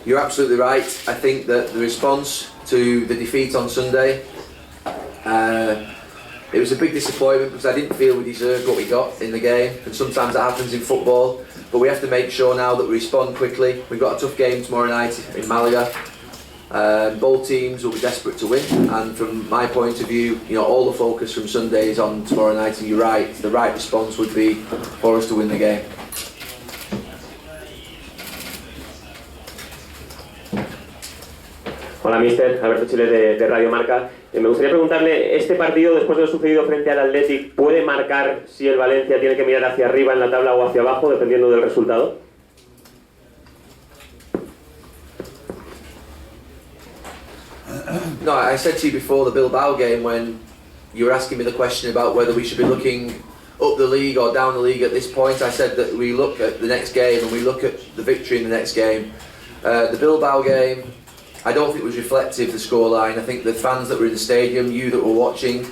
You're absolutely right. I think that the response to the defeat on Sunday, it was a big disappointment because I didn't feel we deserved what we got in the game, and sometimes that happens in football, but we have to make sure now that we respond quickly. We've got a tough game tomorrow night in Málaga. Both teams will be desperate to win, and from my point of view, all the focus from Sunday is on tomorrow night, and you're right, the right response would be for us to win the game. Hola, mister. Alberto Chile de Radio Marca. Me gustaría preguntarle, ¿este partido, después de lo sucedido frente al Athletic, puede marcar si el Valencia tiene que mirar hacia arriba en la tabla o hacia abajo, dependiendo del resultado? No, I said to you before the Bilbao game, when you were asking me the question about whether we should be looking up the league or down the league at this point, I said that we look at the next game and we look at the victory in the next game. The Bilbao game, I don't think it was reflective of the scoreline. I think the fans that were in the stadium, you that were watching,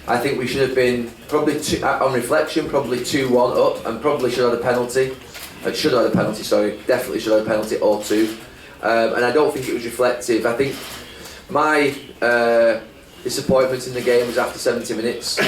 I think we should have been probably, on reflection, probably 2-1 up, and probably should have had a penalty. Definitely should have had a penalty or two. And I don't think it was reflective. I think my disappointment in the game was after 70 minutes.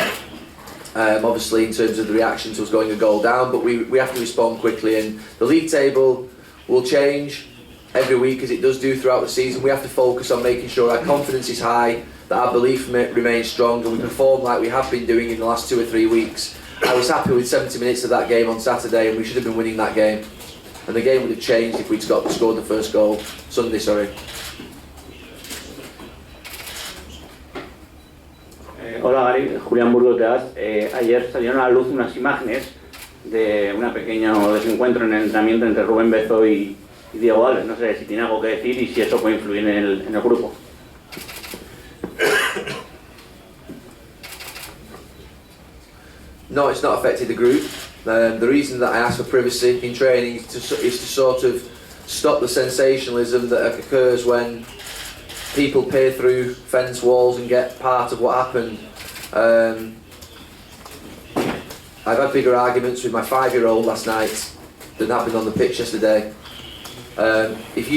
Obviously, in terms of the reaction to us going a goal down, but we have to respond quickly, and the league table will change every week as it does do throughout the season. We have to focus on making sure our confidence is high, that our belief remains strong, and we perform like we have been doing in the last 2 or 3 weeks. I was happy with 70 minutes of that game on Saturday, and we should have been winning that game. And the game would have changed if we'd scored the first goal Sunday. Hola Gary, Julián Burgos de AS. Ayer salieron a la luz unas imágenes de un pequeño desencuentro en el entrenamiento entre Rubén Bezo y Diego Alves. No sé si tiene algo que decir y si eso puede influir en el grupo. No, it's not affected the group. The reason that I ask for privacy in training is to sort of stop the sensationalism that occurs when people peer through fence walls and get part of what happened. I've had bigger arguments with my 5-year-old last night than happened on the pitch yesterday. If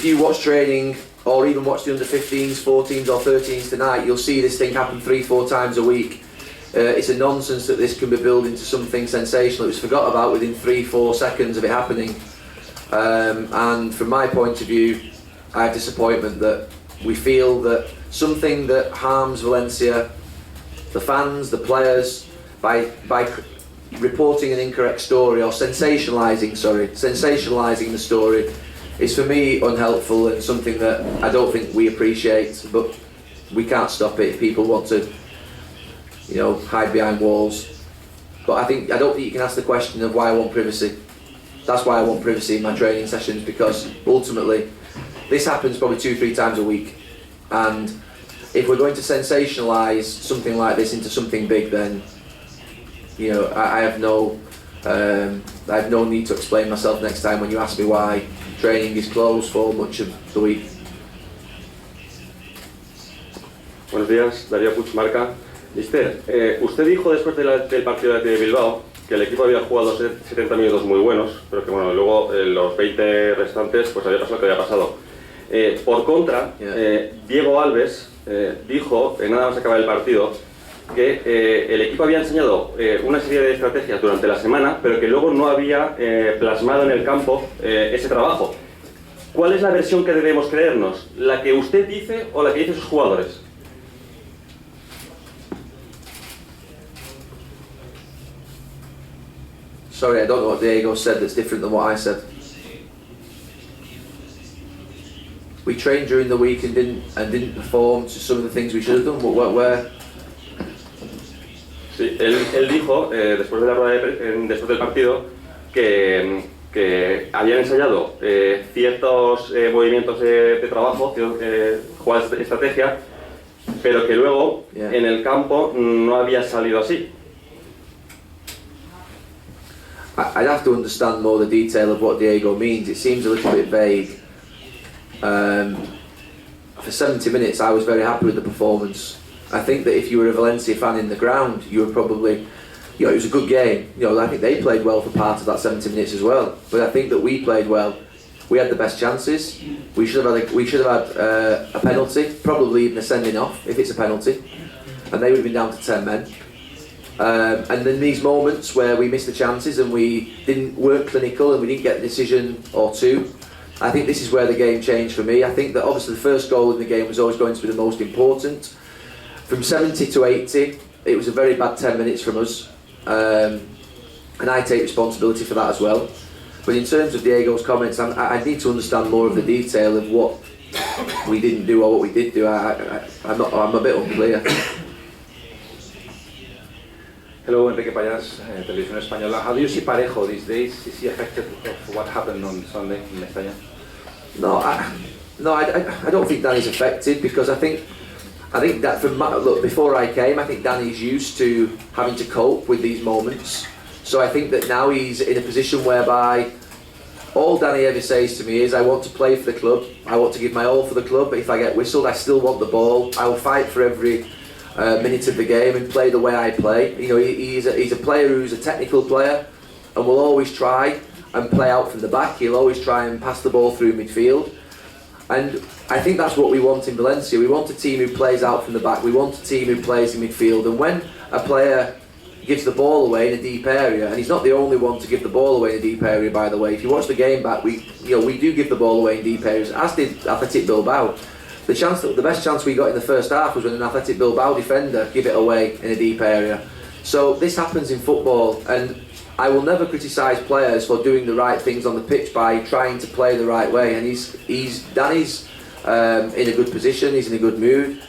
you watch training or even watch the under-15s, 14s or 13s tonight, you'll see this thing happen 3-4 times a week. It's a nonsense that this can be built into something sensational. It was forgot about within 3-4 seconds of it happening. And from my point of view, I have disappointment that we feel that something that harms Valencia, the fans, the players, by reporting an incorrect story or sensationalising the story, is for me unhelpful and something that I don't think we appreciate. But we can't stop it if people want to, hide behind walls. But I don't think you can ask the question of why I want privacy. That's why I want privacy in my training sessions, because ultimately this happens probably 2-3 times a week, and if we're going to sensationalise something like this into something big, then I have no need to explain myself next time when you ask me why training is closed for much of the week. Buenos días, Darío Puig, Marca. Mister, usted dijo después del partido de Bilbao que el equipo había jugado 70 minutos muy buenos, pero que luego los 20 restantes pues había pasado lo que había pasado. Por contra, Diego Alves dijo, nada más acabar el partido, que el equipo había enseñado una serie de estrategias durante la semana, pero que luego no había plasmado en el campo ese trabajo. ¿Cuál es la versión que debemos creernos? ¿La que usted dice o la que dicen sus jugadores? Sorry, I don't know what Diego said that's different than what I said. We trained during the week and didn't perform to some of the things we should have done. Where? Sí, él dijo después de la rueda después del partido que habían ensayado ciertos movimientos de trabajo, jugadas de estrategia, pero que luego en el campo no había salido así. I'd have to understand more the detail of what Diego means. It seems a little bit vague. For 70 minutes I was very happy with the performance. I think that if you were a Valencia fan in the ground, you were probably, it was a good game. I think they played well for part of that 70 minutes as well. But I think that we played well. We had the best chances. We should have had a penalty, probably even a sending off if it's a penalty, and they would have been down to 10 men. And then these moments where we missed the chances and we weren't clinical and we didn't get a decision or two, I think this is where the game changed for me. I think that obviously the first goal in the game was always going to be the most important. From 70 to 80, it was a very bad 10 minutes from us, and I take responsibility for that as well. But in terms of Diego's comments, I need to understand more of the detail of what we didn't do or what we did do. I'm a bit unclear. Hello, Enrique Payas, Televisión Española. How do you see Parejo these days? Is he affected of what happened on Sunday in Mestalla? No, I don't think Danny's affected, because I think that look, before I came, I think Danny's used to having to cope with these moments. So I think that now he's in a position whereby all Danny ever says to me is, I want to play for the club, I want to give my all for the club, but if I get whistled, I still want the ball. I will fight for every minute of the game and play the way I play. You know, he's a player who's a technical player and will always try and play out from the back. He'll always try and pass the ball through midfield. And I think that's what we want in Valencia. We want a team who plays out from the back. We want a team who plays in midfield. And when a player gives the ball away in a deep area, and he's not the only one to give the ball away in a deep area, by the way. If you watch the game back, we do give the ball away in deep areas, as did Athletic Bilbao. The best chance we got in the first half was when an Athletic Bilbao defender gave it away in a deep area. So this happens in football, and I will never criticise players for doing the right things on the pitch by trying to play the right way. And Danny's in a good position. He's in a good mood.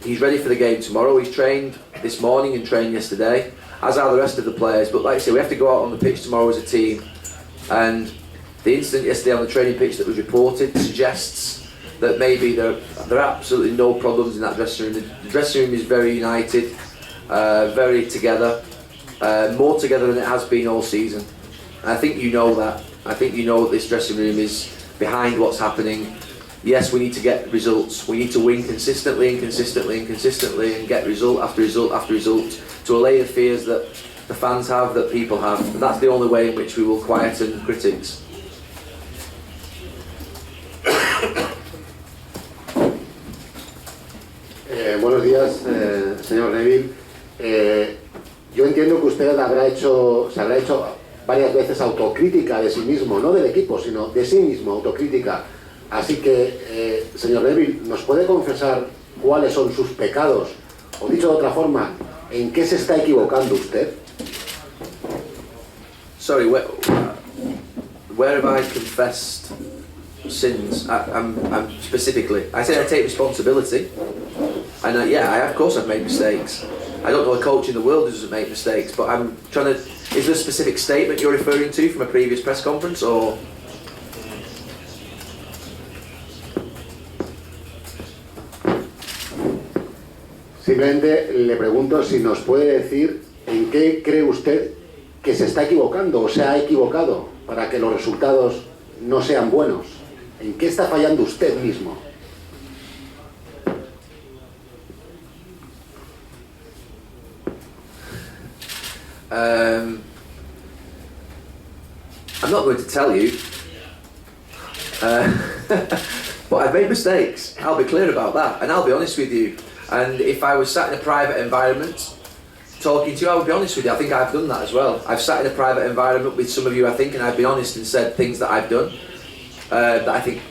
He's ready for the game tomorrow. He's trained this morning and trained yesterday, as are the rest of the players. But like I say, we have to go out on the pitch tomorrow as a team. And the incident yesterday on the training pitch that was reported suggests that maybe there are absolutely no problems in that dressing room. The dressing room is very united, very together, more together than it has been all season. And I think you know that. I think you know that this dressing room is behind what's happening. Yes, we need to get results. We need to win consistently and consistently and consistently and get result after result after result to allay the fears that the fans have, that people have. And that's the only way in which we will quieten critics. Buenos días, señor Neville. Yo entiendo que usted se habrá hecho varias veces autocrítica de sí mismo, no del equipo, sino de sí mismo, autocrítica. Así que, señor Neville, ¿nos puede confesar cuáles son sus pecados? O dicho de otra forma, ¿en qué se está equivocando usted? Sorry, where have I confessed sins? I'm specifically. I say I take responsibility, and of course I've made mistakes. I don't know a coach in the world who doesn't make mistakes, but I'm trying to. Is there a specific statement you're referring to from a previous press conference, or? Simplemente le pregunto si nos puede decir en qué cree usted que se está equivocando o se ha equivocado para que los resultados no sean buenos. ¿En qué está fallando usted mismo? I'm not going to tell you, but I've made mistakes. I'll be clear about that, and I'll be honest with you. And if I was sat in a private environment talking to you, I would be honest with you. I think I've done that as well. I've sat in a private environment with some of you, I think, and I've been honest and said things that I've done that I think,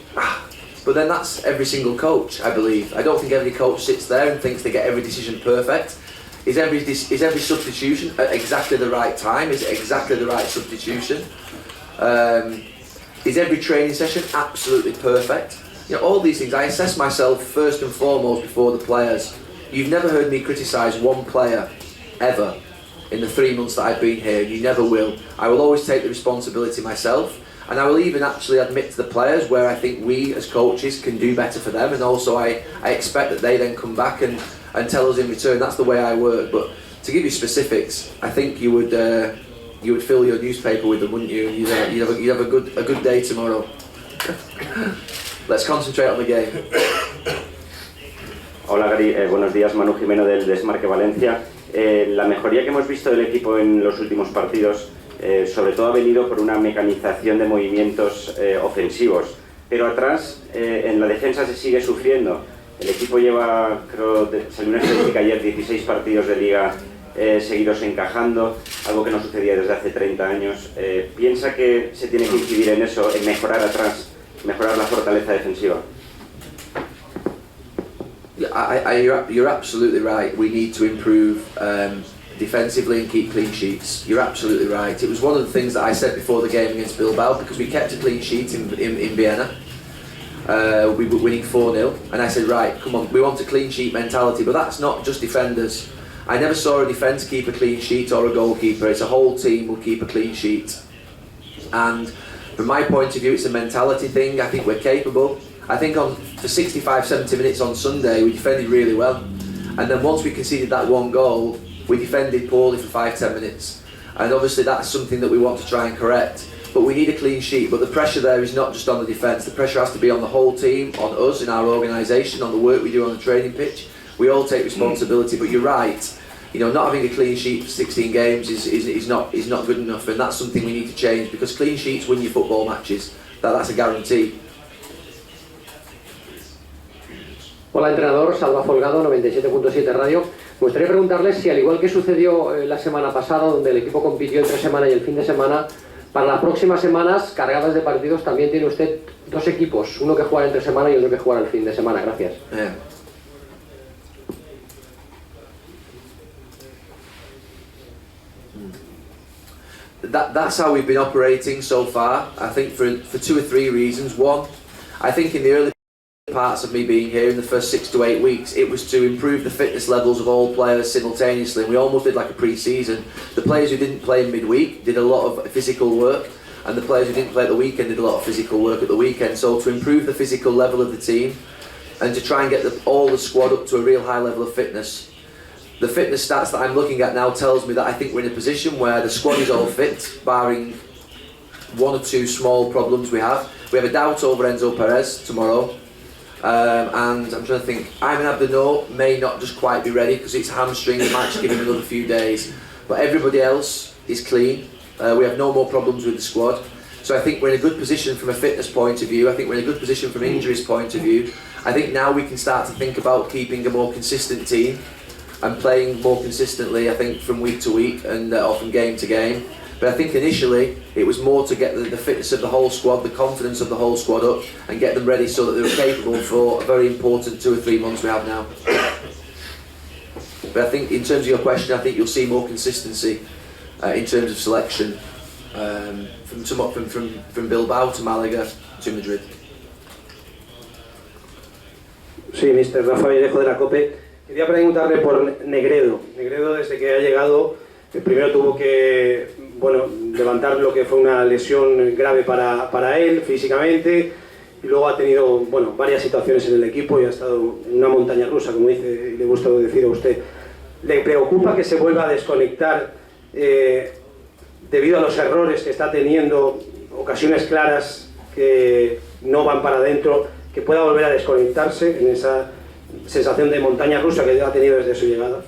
but then that's every single coach, I believe. I don't think every coach sits there and thinks they get every decision perfect. Is every substitution at exactly the right time? Is it exactly the right substitution? Is every training session absolutely perfect? You know, all these things, I assess myself first and foremost before the players. You've never heard me criticise one player, ever, in the 3 months that I've been here, and you never will. I will always take the responsibility myself, and I will even actually admit to the players where I think we as coaches can do better for them, and also I expect that they then come back and tell us in return. That's the way I work. But to give you specifics, I think you would fill your newspaper with them, wouldn't you? You'd have a good day tomorrow. Let's concentrate on the game. Hola Gary, buenos días, Manu Jimeno del Desmarque Valencia. La mejoría que hemos visto del equipo en los últimos partidos sobre todo ha venido por una mecanización de movimientos ofensivos. Pero atrás, en la defensa se sigue sufriendo. El equipo lleva, creo, salió una estadística ayer, 16 partidos de liga seguidos encajando, algo que no sucedía desde hace 30 años. ¿Piensa que se tiene que incidir en eso, en mejorar atrás, mejorar la fortaleza defensiva? You're absolutely right. We need to improve defensively and keep clean sheets. You're absolutely right. It was one of the things that I said before the game against Bilbao, because we kept a clean sheet in Vienna. We were winning 4-0, and I said, right, come on, we want a clean sheet mentality, but that's not just defenders. I never saw a defence keep a clean sheet or a goalkeeper. It's a whole team will keep a clean sheet. And from my point of view, it's a mentality thing. I think we're capable. I think for 65-70 minutes on Sunday, we defended really well. And then once we conceded that one goal, we defended poorly for 5-10 minutes. And obviously that's something that we want to try and correct. But we need a clean sheet. But the pressure there is not just on the defence. The pressure has to be on the whole team, on us in our organisation, on the work we do on the training pitch. We all take responsibility. But you're right. You know, not having a clean sheet for 16 games is not good enough, and that's something we need to change, because clean sheets win your football matches. That's a guarantee. Hola, entrenador, Salva Folgado, 97.7 Radio. Me gustaría preguntarle si, al igual que sucedió la semana pasada, donde el equipo compitió entre semana y el fin de semana, para las próximas semanas cargadas de partidos también tiene usted dos equipos, uno que juega entre semana y otro que juega el fin de semana. Gracias. That's how we've been operating so far, I think, for 2 or 3 reasons. One, I think in the early parts of me being here in the first 6 to 8 weeks, it was to improve the fitness levels of all players simultaneously. We almost did like a pre-season. The players who didn't play in midweek did a lot of physical work, and the players who didn't play at the weekend did a lot of physical work at the weekend. So to improve the physical level of the team and to try and get all the squad up to a real high level of fitness. The fitness stats that I'm looking at now tells me that I think we're in a position where the squad is all fit, barring 1 or 2 small problems we have. We have a doubt over Enzo Perez tomorrow, and I'm trying to think, Ayman Abdenour may not just quite be ready because it's hamstring, it might just give him another few days, but everybody else is clean. We have no more problems with the squad, so I think we're in a good position from a fitness point of view. I think we're in a good position from injuries point of view. I think now we can start to think about keeping a more consistent team and playing more consistently, I think, from week to week and from game to game. But I think initially it was more to get the fitness of the whole squad, the confidence of the whole squad up, and get them ready so that they were capable for a very important 2 or 3 months we have now. But I think in terms of your question, I think you'll see more consistency in terms of selection from Bilbao to Málaga to Madrid. Sí, Mr. Rafa Vallejo de la COPE. Quería preguntarle por Negredo. Negredo, desde que ha llegado, primero tuvo que levantar lo que fue una lesión grave para él físicamente, y luego ha tenido varias situaciones en el equipo y ha estado en una montaña rusa, como dice, y le gusta decir a usted. ¿Le preocupa que se vuelva a desconectar debido a los errores que está teniendo, ocasiones claras que no van para adentro, que pueda volver a desconectarse en esa sensación de montaña rusa que ha tenido desde su llegada?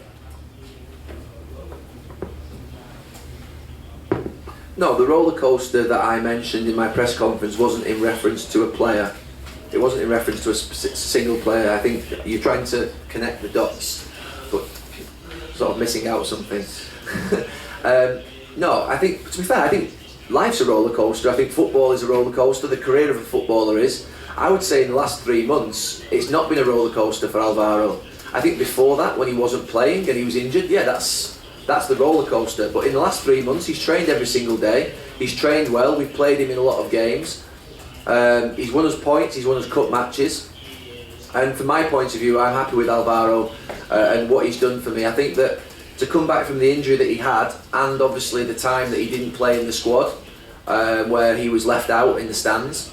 No, the roller coaster that I mentioned in my press conference wasn't in reference to a player. It wasn't in reference to a single player. I think you're trying to connect the dots, but sort of missing out something. No, I think, to be fair, I think life's a roller coaster. I think football is a roller coaster. The career of a footballer is. I would say in the last 3 months, it's not been a roller coaster for Alvaro. I think before that, when he wasn't playing and he was injured, yeah, that's the roller coaster. But in the last 3 months, he's trained every single day. He's trained well. We've played him in a lot of games. He's won us points. He's won us cup matches. And from my point of view, I'm happy with Alvaro and what he's done for me. I think that to come back from the injury that he had, and obviously the time that he didn't play in the squad, where he was left out in the stands,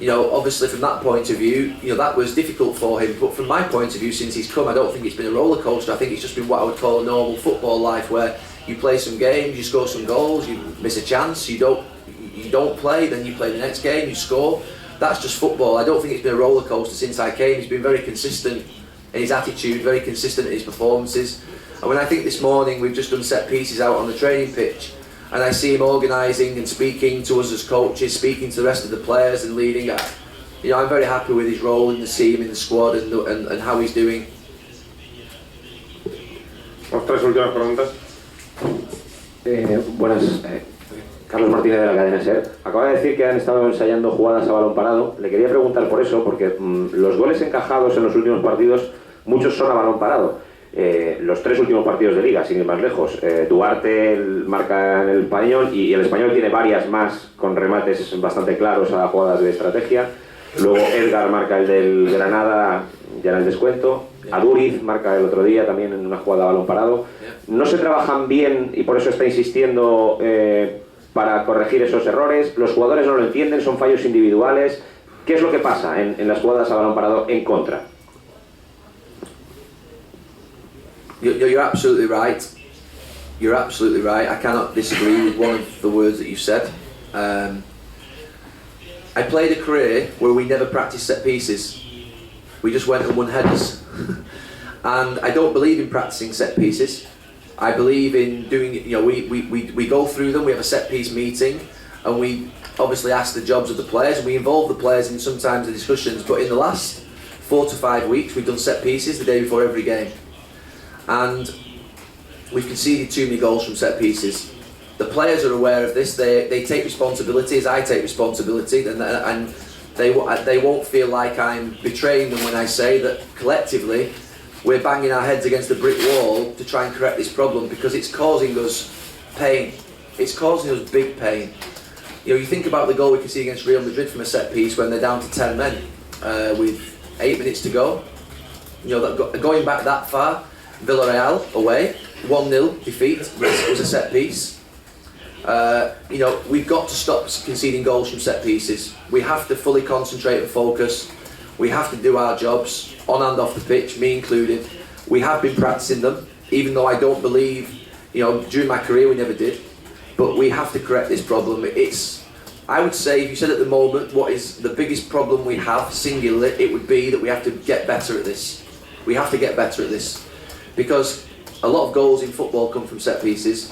obviously from that point of view, that was difficult for him. But from my point of view, since he's come, I don't think it's been a roller coaster. I think it's just been what I would call a normal football life, where you play some games, you score some goals, you miss a chance, you don't play, then you play the next game, you score. That's just football. I don't think it's been a roller coaster since I came. He's been very consistent in his attitude, very consistent in his performances. And when I think this morning we've just done set pieces out on the training pitch, and I see him organising and speaking to us as coaches, speaking to the rest of the players and leading. You know, I'm very happy with his role in the team, in the squad, and how he's doing. Tres últimas preguntas. Buenas. Carlos Martínez de la cadena SER. Acaba de decir que han estado ensayando jugadas a balón parado. Le quería preguntar por eso, porque los goles encajados en los últimos partidos, muchos son a balón parado. Los tres últimos partidos de Liga, sin ir más lejos. Duarte marca en el Español y el Español tiene varias más con remates bastante claros a jugadas de estrategia. Luego Edgar marca el del Granada ya en el descuento. Aduriz marca el otro día también en una jugada a balón parado. No se trabajan bien y por eso está insistiendo para corregir esos errores. Los jugadores no lo entienden, son fallos individuales. ¿Qué es lo que pasa en las jugadas a balón parado en contra? You're absolutely right. You're absolutely right. I cannot disagree with one of the words that you said. I played a career where we never practiced set pieces. We just went and won headers. And I don't believe in practicing set pieces. I believe in doing it, you know, we go through them, we have a set piece meeting, and we obviously ask the jobs of the players, and we involve the players in sometimes the discussions, but in the last 4 to 5 weeks we've done set pieces the day before every game. And we've conceded too many goals from set pieces. The players are aware of this, they take responsibility as I take responsibility, and they won't feel like I'm betraying them when I say that collectively we're banging our heads against a brick wall to try and correct this problem, because it's causing us pain. It's causing us big pain. You know, you think about the goal we can see against Real Madrid from a set piece when they're down to 10 men with 8 minutes to go. You know, going back that far, Villarreal away, 1-0 defeat was a set piece. You know, we've got to stop conceding goals from set pieces. We have to fully concentrate and focus. We have to do our jobs on and off the pitch, me included. We have been practicing them, even though I don't believe, you know, during my career we never did. But we have to correct this problem. I would say, if you said at the moment, what is the biggest problem we have, singular, it would be that we have to get better at this. We have to get better at this. Because a lot of goals in football come from set pieces.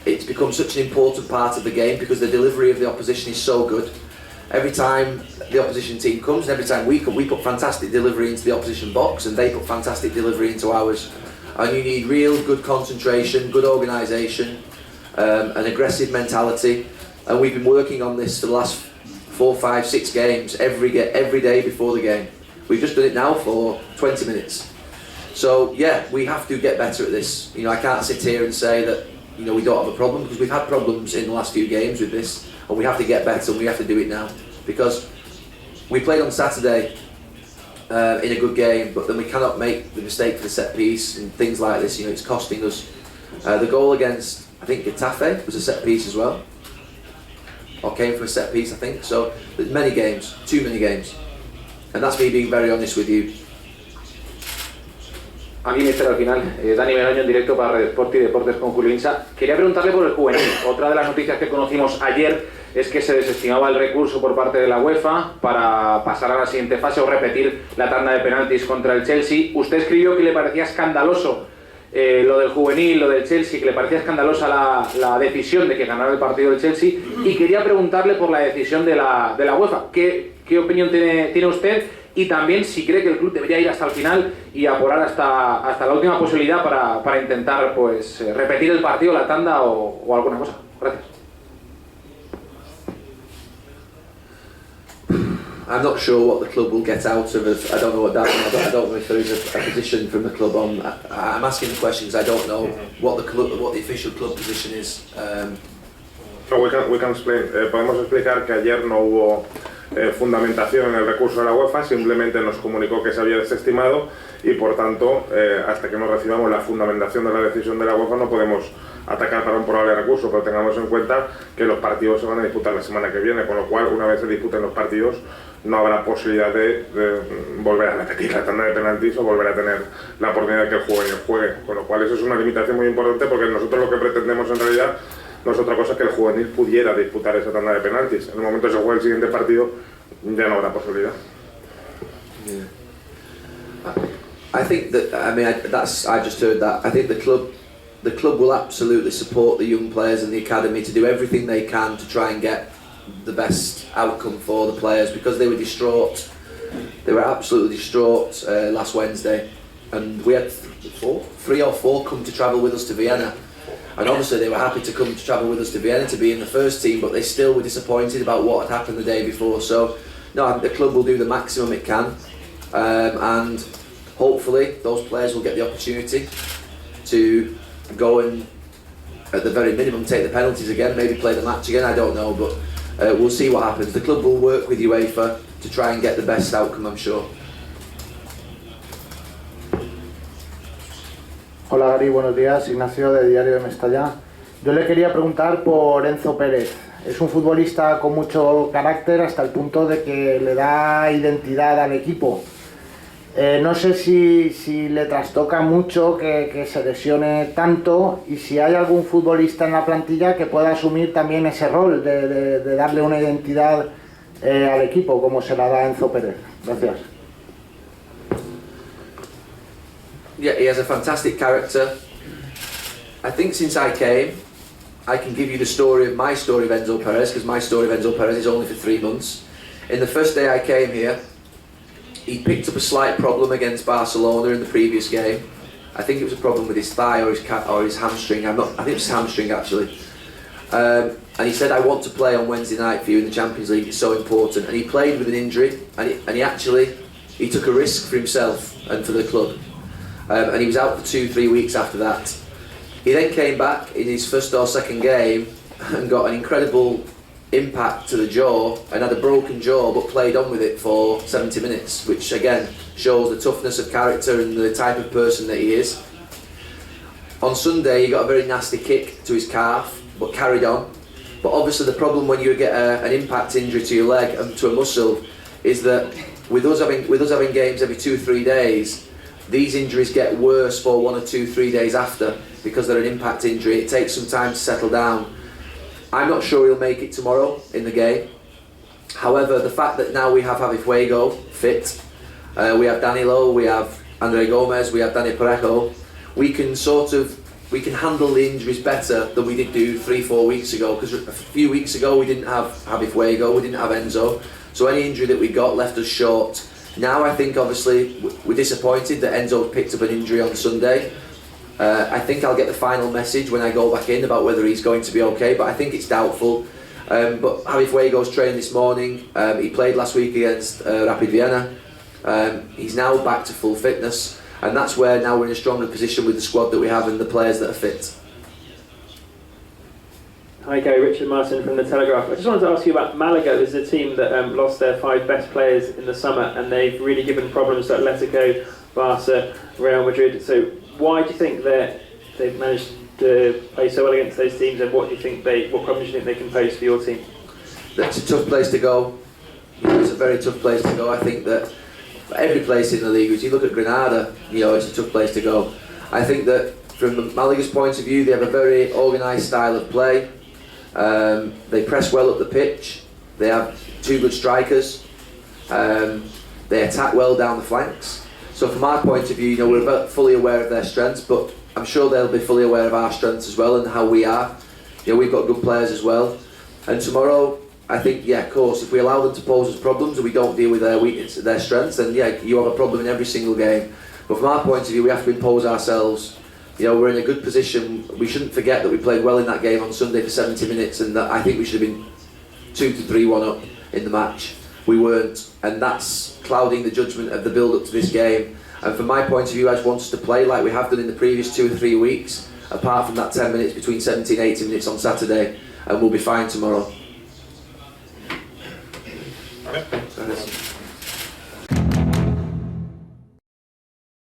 It's become such an important part of the game because the delivery of the opposition is so good. Every time the opposition team comes, and every time we come, we put fantastic delivery into the opposition box, and they put fantastic delivery into ours. And you need real good concentration, good organisation, an aggressive mentality. And we've been working on this for the last 4, 5, 6 games, every day before the game. We've just done it now for 20 minutes. So yeah, we have to get better at this. You know, I can't sit here and say that, you know, we don't have a problem, because we've had problems in the last few games with this, and we have to get better, and we have to do it now. Because we played on Saturday in a good game, but then we cannot make the mistake for the set piece and things like this. You know, it's costing us. The goal against, I think, Getafe was a set piece as well, or came from a set piece, I think. So there's many games, too many games, and that's me being very honest with you. Aquí, mister, al final, Dani Meroño en directo para Red Sport y Deportes con Julio Insa. Quería preguntarle por el juvenil. Otra de las noticias que conocimos ayer es que se desestimaba el recurso por parte de la UEFA para pasar a la siguiente fase o repetir la tanda de penaltis contra el Chelsea. Usted escribió que le parecía escandaloso lo del juvenil, lo del Chelsea, que le parecía escandalosa la decisión de que ganara el partido del Chelsea, y quería preguntarle por la decisión de la UEFA. ¿Qué opinión tiene usted? Y también si cree que el club debería ir hasta el final y apurar hasta la última posibilidad para intentar, pues, repetir el partido, la tanda o alguna cosa. Gracias. I'm not sure what the club will get out of it. I don't know what that. I don't know if there is a position from the club on. I'm asking the questions. I don't know what the official club position is. So we can explain. Podemos explicar que ayer no hubo fundamentación en el recurso de la UEFA, simplemente nos comunicó que se había desestimado y por tanto hasta que no recibamos la fundamentación de la decisión de la UEFA no podemos atacar para un probable recurso, pero tengamos en cuenta que los partidos se van a disputar la semana que viene, con lo cual una vez se disputen los partidos no habrá posibilidad de volver a repetir la tanda de penaltis o volver a tener la oportunidad de que el juvenil juegue, con lo cual eso es una limitación muy importante, porque nosotros lo que pretendemos en realidad no es otra cosa que el juvenil pudiera disputar esa tanda de penaltis. En el momento que se juegue el siguiente partido ya no habrá posibilidad. I think that, I mean, I just heard that. I think the club the club will absolutely support the young players in the academy to do everything they can to try and get the best outcome for the players, because they were distraught. They were absolutely distraught last Wednesday, and we had three or four come to travel with us to Vienna, and obviously they were happy to come to travel with us to Vienna to be in the first team, but they still were disappointed about what had happened the day before. So no, the club will do the maximum it can, and hopefully those players will get the opportunity to go and at the very minimum take the penalties again, maybe play the match again, I don't know, but we'll see what happens. The club will work with UEFA to try and get the best outcome, I'm sure. Hola Gary, buenos días, Ignacio de Diario de Mestalla. Yo le quería preguntar por Enzo Pérez. Es un futbolista con mucho carácter hasta el punto de que le da identidad al equipo. No sé si le trastoca mucho que se lesione tanto, y si hay algún futbolista en la plantilla que pueda asumir también ese rol de darle una identidad al equipo, como se la da Enzo Pérez. Gracias. Yeah, he has a fantastic character. I think since I came, I can give you the story of my story of Enzo Perez, because my story of Enzo Perez is only for 3 months. In the first day I came here, he picked up a slight problem against Barcelona in the previous game. I think it was a problem with his thigh or his hamstring. I think it was his hamstring actually. And he said, "I want to play on Wednesday night for you in the Champions League. It's so important." And he played with an injury, and he took a risk for himself and for the club. And he was out for 2-3 weeks after that. He then came back in his first or second game and got an incredible impact to the jaw and had a broken jaw, but played on with it for 70 minutes, which again shows the toughness of character and the type of person that he is. On Sunday he got a very nasty kick to his calf, but carried on. But obviously the problem when you get an impact injury to your leg and to a muscle is that with us having games every 2-3 days, these injuries get worse for 1 or 2-3 days after, because they're an impact injury. It takes some time to settle down. I'm not sure he'll make it tomorrow in the game. However, the fact that now we have Javi Fuego fit, we have Danilo, we have Andre Gomez, we have Dani Parejo, we can handle the injuries better than we did do 3-4 weeks ago, because a few weeks ago we didn't have Javi Fuego, we didn't have Enzo, so any injury that we got left us short. Now I think obviously we're disappointed that Enzo picked up an injury on Sunday. I think I'll get the final message when I go back in about whether he's going to be okay, but I think it's doubtful. But Javi Fuego's trained this morning. He played last week against Rapid Vienna. He's now back to full fitness, and that's where now we're in a stronger position with the squad that we have and the players that are fit. Hi Gary, Richard Martin from The Telegraph. I just wanted to ask you about Málaga. This is a team that lost their 5 best players in the summer, and they've really given problems to Atletico, Barca, Real Madrid. So why do you think that they've managed to play so well against those teams, and what problems do you think they can pose for your team? That's a tough place to go. It's a very tough place to go. I think that every place in the league, as you look at Granada, it's a tough place to go. I think that from Malaga's point of view, they have a very organised style of play. They press well up the pitch. They have 2 good strikers. They attack well down the flanks. So from our point of view, we're fully aware of their strengths, but I'm sure they'll be fully aware of our strengths as well and how we are. We've got good players as well. And tomorrow, I think, of course, if we allow them to pose us problems and we don't deal with their weaknesses, their strengths, then you have a problem in every single game. But from our point of view, we have to impose ourselves. We're in a good position. We shouldn't forget that we played well in that game on Sunday for 70 minutes, and that I think we should have been 2-3-1 up in the match. We weren't, and that's clouding the judgment of the build-up to this game. And from my point of view, I just want us to play like we have done in the previous 2 or 3 weeks, apart from that 10 minutes between 70 and 80 minutes on Saturday, and we'll be fine tomorrow.